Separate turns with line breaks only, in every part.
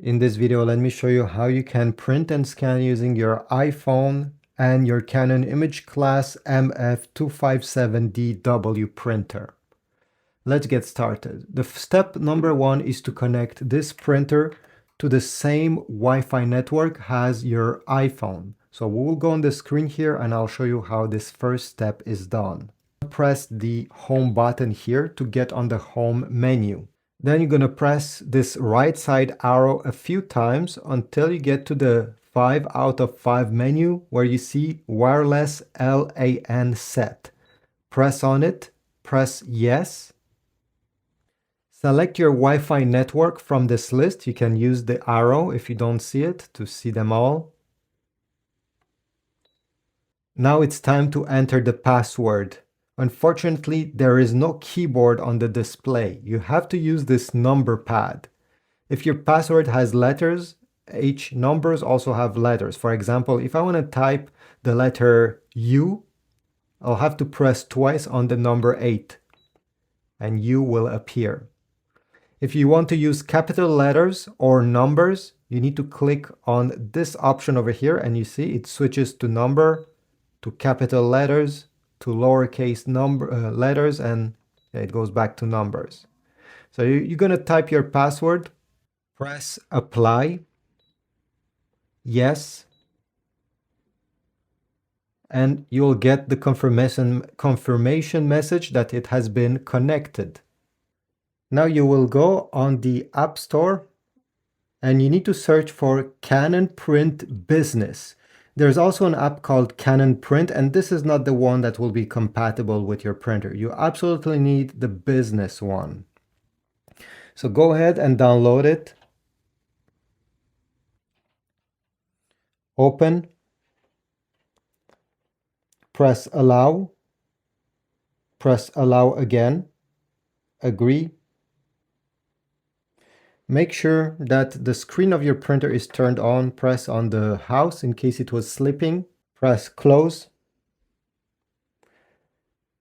In this video, let me show you how you can print and scan using your iPhone and your Canon imageCLASS MF275dw printer. Let's get started. The step number one is to connect this printer to the same Wi-Fi network as your iPhone. So we'll go on the screen here and I'll show you how this first step is done. Press the home button here to get on the home menu. Then you're going to press this right side arrow a few times until you get to the 5 out of 5 menu where you see wireless LAN set. Press on it, press yes. Select your Wi-Fi network from this list. You can use the arrow if you don't see it to see them all. Now it's time to enter the password. Unfortunately, there is no keyboard on the display. You have to use this number pad. If your password has letters, each numbers also have letters. For example, if I want to type the letter U, I'll have to press twice on the number 8 and U will appear. If you want to use capital letters or numbers, you need to click on this option over here and you see it switches to number, to capital letters, to lowercase letters, and it goes back to numbers. So you're going to type your password, press apply, yes, and you'll get the confirmation message that it has been connected. Now you will go on the App Store and you need to search for Canon Print Business. There's also an app called Canon Print, and this is not the one that will be compatible with your printer. You absolutely need the business one. So go ahead and download it. Open. Press allow. Press allow again. Agree. Make sure that the screen of your printer is turned on. Press on the house in case it was sleeping. Press close.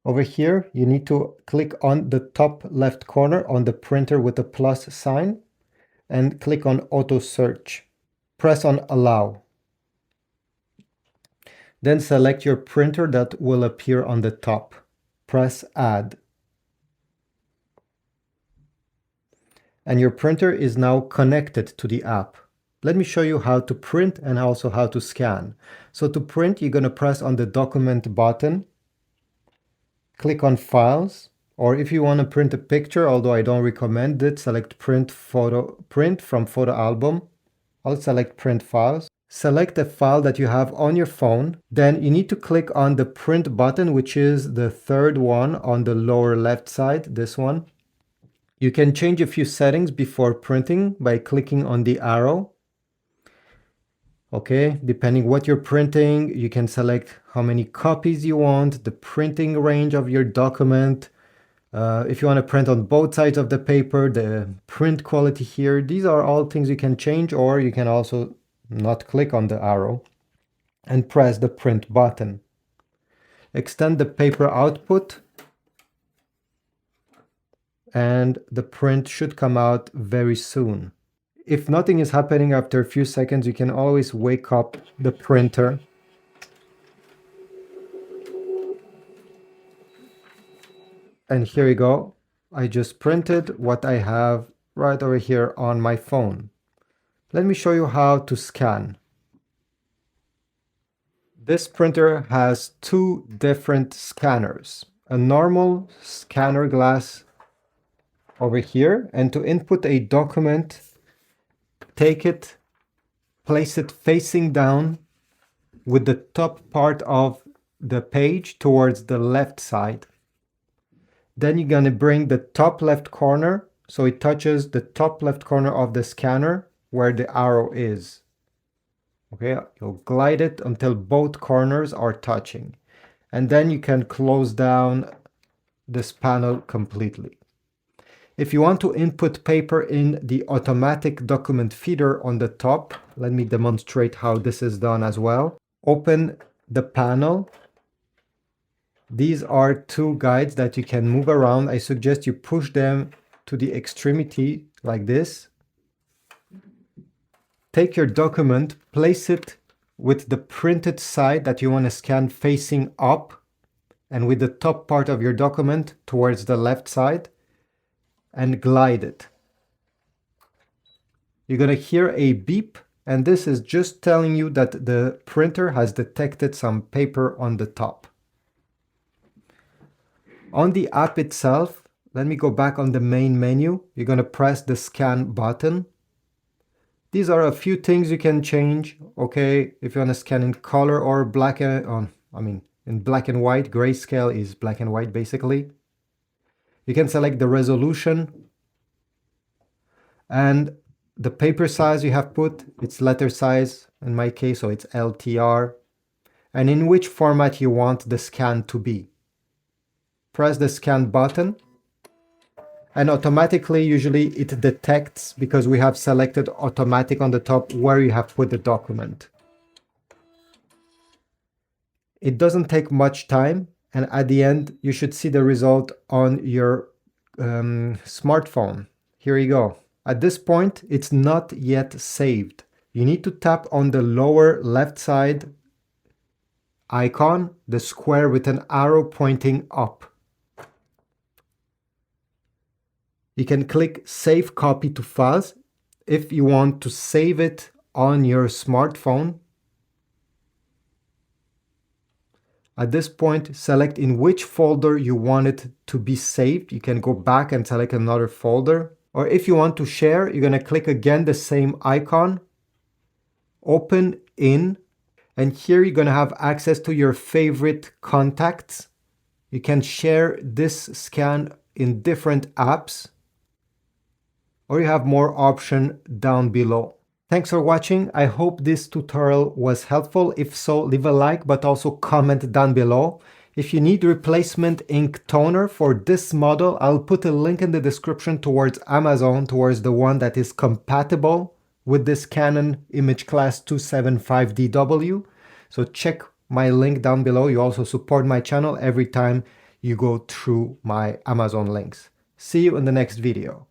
Over here, you need to click on the top left corner on the printer with the plus sign and click on auto search. Press on allow. Then select your printer that will appear on the top. Press add. And your printer is now connected to the app. Let me show you how to print and also how to scan. So to print, you're going to press on the document button, click on files, or if you want to print a picture, although I don't recommend it, select print from photo album. I'll select print files. Select a file that you have on your phone. Then you need to click on the print button, which is the third one on the lower left side, this one. You can change a few settings before printing by clicking on the arrow. Okay, depending what you're printing, you can select how many copies you want, the printing range of your document. If you want to print on both sides of the paper, the print quality here, these are all things you can change, or you can also not click on the arrow and press the print button. Extend the paper output. And the print should come out very soon. If nothing is happening after a few seconds, you can always wake up the printer. And here you go. I just printed what I have right over here on my phone. Let me show you how to scan. This printer has two different scanners. A normal scanner glass over here, and to input a document, take it, place it facing down with the top part of the page towards the left side. Then you're going to bring the top left corner so it touches the top left corner of the scanner where the arrow is. Okay, you'll glide it until both corners are touching. And then you can close down this panel completely. If you want to input paper in the automatic document feeder on the top, let me demonstrate how this is done as well. Open the panel. These are two guides that you can move around. I suggest you push them to the extremity like this. take your document, place it with the printed side that you want to scan facing up, and with the top part of your document towards the left side, and glide it. You're going to hear a beep, and this is just telling you that the printer has detected some paper on the top. On the app itself, let me go back on the main menu. You're going to press the scan button. These are a few things you can change. Okay, if you want to scan in color or black and in black and white, grayscale is black and white basically. You can select the resolution and the paper size you have put, it's letter size in my case, so it's LTR, and in which format you want the scan to be. Press the scan button and automatically, usually it detects, because we have selected automatic on the top, where you have put the document. It doesn't take much time, and at the end you should see the result on your smartphone. Here you go. At this point, it's not yet saved. You need to tap on the lower left side icon, the square with an arrow pointing up. You can click Save Copy to Files if you want to save it on your smartphone. At this point, select in which folder you want it to be saved. You can go back and select another folder. Or if you want to share, you're going to click again the same icon, open in, and here you're going to have access to your favorite contacts. You can share this scan in different apps, or you have more options down below. Thanks for watching. I hope this tutorial was helpful. If so, leave a like, but also comment down below. If you need replacement ink toner for this model, I'll put a link in the description towards Amazon, towards the one that is compatible with this Canon imageCLASS 275dw. So check my link down below. You also support my channel every time you go through my Amazon links. See you in the next video.